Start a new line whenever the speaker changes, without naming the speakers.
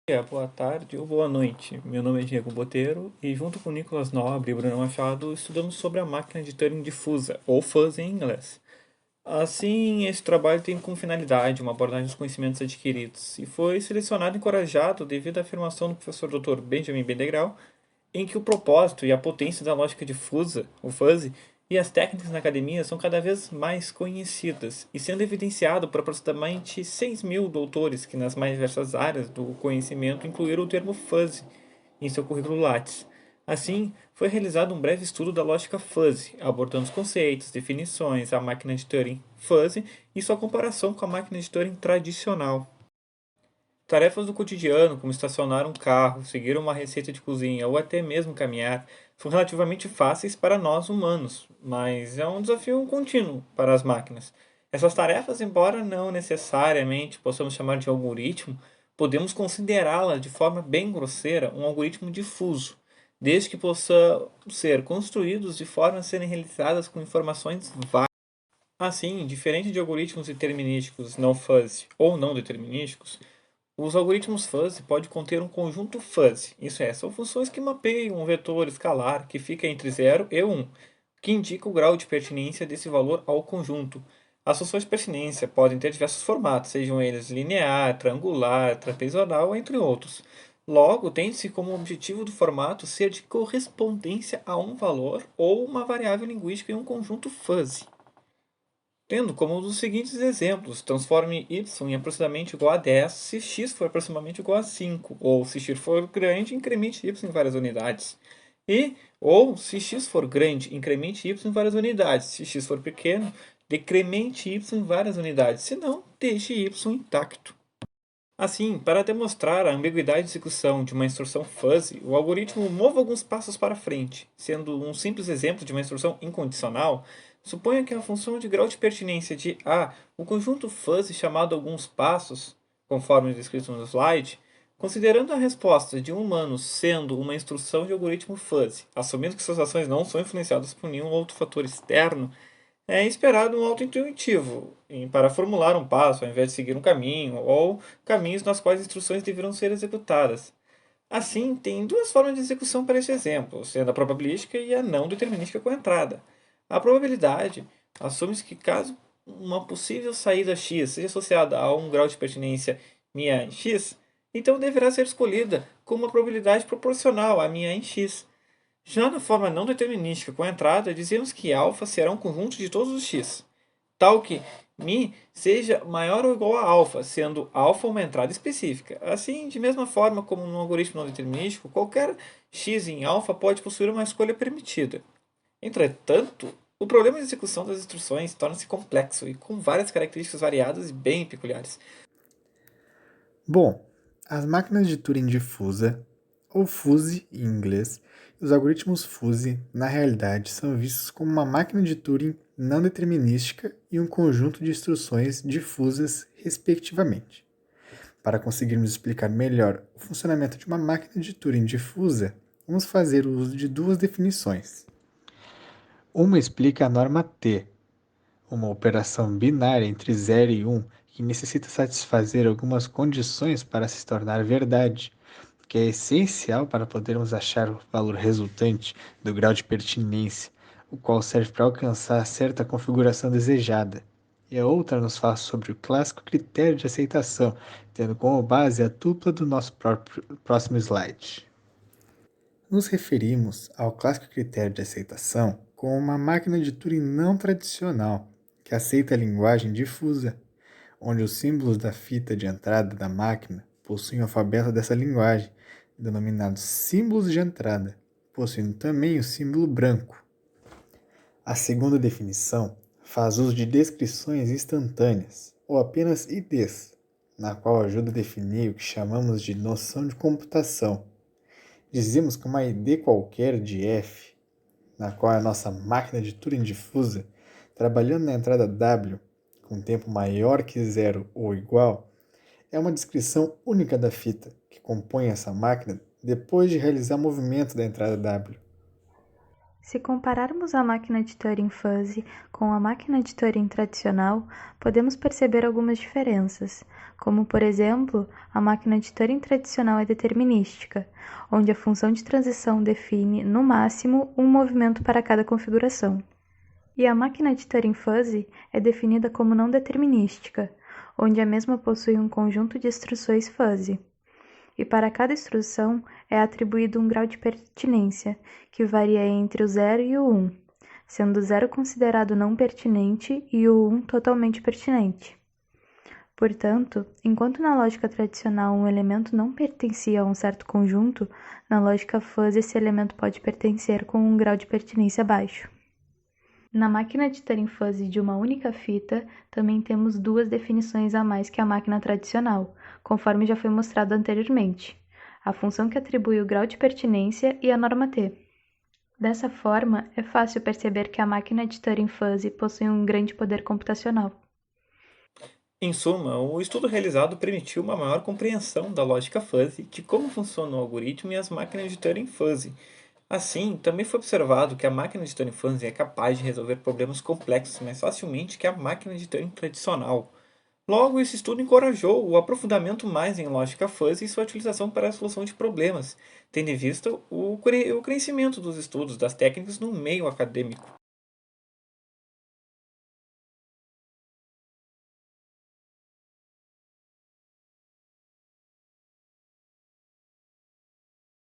Dia, boa tarde ou boa noite. Meu nome é Diego Boteiro e junto com Nicolas Nobre e Bruno Machado estudamos sobre a máquina de Turing difusa, ou fuzzy em inglês. Assim, esse trabalho tem como finalidade uma abordagem dos conhecimentos adquiridos e foi selecionado e encorajado devido à afirmação do professor Dr. Benjamin Bendegrau em que o propósito e a potência da lógica difusa, o fuzzy, e as técnicas na academia são cada vez mais conhecidas, e sendo evidenciado por aproximadamente 6.000 doutores que nas mais diversas áreas do conhecimento incluíram o termo fuzzy em seu currículo Lattes. Assim, foi realizado um breve estudo da lógica fuzzy, abordando os conceitos, definições, a máquina de Turing fuzzy e sua comparação com a máquina de Turing tradicional. Tarefas do cotidiano, como estacionar um carro, seguir uma receita de cozinha ou até mesmo caminhar, são relativamente fáceis para nós humanos, mas é um desafio contínuo para as máquinas. Essas tarefas, embora não necessariamente possamos chamar de algoritmo, podemos considerá-las de forma bem grosseira um algoritmo difuso, desde que possam ser construídos de forma a serem realizadas com informações várias. Assim, diferente de algoritmos determinísticos não fuzzy ou não determinísticos, os algoritmos fuzzy podem conter um conjunto fuzzy, isso é, são funções que mapeiam um vetor escalar que fica entre 0 e 1, que indica o grau de pertinência desse valor ao conjunto. As funções de pertinência podem ter diversos formatos, sejam eles linear, triangular, trapezoidal, entre outros. Logo, tem-se como objetivo do formato ser de correspondência a um valor ou uma variável linguística em um conjunto fuzzy. Tendo como um dos seguintes exemplos: transforme y em aproximadamente igual a 10 se x for aproximadamente igual a 5, ou se x for grande, incremente y em várias unidades. Ou se x for grande, incremente y em várias unidades. Se x for pequeno, decremente y em várias unidades. Se não, deixe y intacto. Assim, para demonstrar a ambiguidade de execução de uma instrução fuzzy, o algoritmo mova alguns passos para frente. Sendo um simples exemplo de uma instrução incondicional, suponha que a função de grau de pertinência de A, o conjunto fuzzy chamado alguns passos, conforme descrito no slide, considerando a resposta de um humano sendo uma instrução de algoritmo fuzzy, assumindo que suas ações não são influenciadas por nenhum outro fator externo, é esperado um auto-intuitivo para formular um passo ao invés de seguir um caminho, ou caminhos nas quais instruções deverão ser executadas. Assim, tem duas formas de execução para este exemplo, sendo a probabilística e a não determinística com a entrada. A probabilidade assume que caso uma possível saída x seja associada a um grau de pertinência μ em x, então deverá ser escolhida com uma probabilidade proporcional a μ em x. Já na forma não determinística com a entrada, dizemos que α será um conjunto de todos os x, tal que μ seja maior ou igual a α, sendo α uma entrada específica. Assim, de mesma forma como no algoritmo não determinístico, qualquer x em α pode possuir uma escolha permitida. Entretanto, o problema de execução das instruções torna-se complexo e com várias características variadas e bem peculiares.
Bom, as máquinas de Turing difusa, ou fuzzy em inglês, e os algoritmos fuzzy, na realidade, são vistos como uma máquina de Turing não determinística e um conjunto de instruções difusas, respectivamente. Para conseguirmos explicar melhor o funcionamento de uma máquina de Turing difusa, vamos fazer o uso de duas definições. Uma explica a norma T, uma operação binária entre 0 e 1 que necessita satisfazer algumas condições para se tornar verdade, que é essencial para podermos achar o valor resultante do grau de pertinência, o qual serve para alcançar certa configuração desejada. E a outra nos fala sobre o clássico critério de aceitação, tendo como base a tupla do nosso próximo slide. Nos referimos ao clássico critério de aceitação como uma máquina de Turing não tradicional, que aceita a linguagem difusa, onde os símbolos da fita de entrada da máquina possuem o alfabeto dessa linguagem, denominados símbolos de entrada, possuindo também o símbolo branco. A segunda definição faz uso de descrições instantâneas, ou apenas IDs, na qual ajuda a definir o que chamamos de noção de computação. Dizemos que uma ID qualquer de f, na qual é a nossa máquina de Turing difusa, trabalhando na entrada W, com tempo maior que zero ou igual, é uma descrição única da fita que compõe essa máquina depois de realizar o movimento da entrada W.
Se compararmos a máquina de Turing Fuzzy com a máquina de Turing tradicional, podemos perceber algumas diferenças, como, por exemplo, a máquina de Turing tradicional é determinística, onde a função de transição define, no máximo, um movimento para cada configuração. E a máquina de Turing Fuzzy é definida como não determinística, onde a mesma possui um conjunto de instruções fuzzy. E para cada instrução é atribuído um grau de pertinência, que varia entre o 0 e o 1, sendo o 0 considerado não pertinente e o 1 totalmente pertinente. Portanto, enquanto na lógica tradicional um elemento não pertencia a um certo conjunto, na lógica fuzzy esse elemento pode pertencer com um grau de pertinência baixo. Na máquina de Turing Fuzzy de uma única fita, também temos duas definições a mais que a máquina tradicional, conforme já foi mostrado anteriormente: a função que atribui o grau de pertinência e a norma T. Dessa forma, é fácil perceber que a máquina de Turing Fuzzy possui um grande poder computacional.
Em suma, o estudo realizado permitiu uma maior compreensão da lógica fuzzy, de como funciona o algoritmo e as máquinas de Turing Fuzzy. Assim, também foi observado que a máquina de Turing Fuzzy é capaz de resolver problemas complexos mais facilmente que a máquina de Turing tradicional. Logo, esse estudo encorajou o aprofundamento mais em lógica fuzzy e sua utilização para a solução de problemas, tendo em vista o crescimento dos estudos das técnicas no meio acadêmico.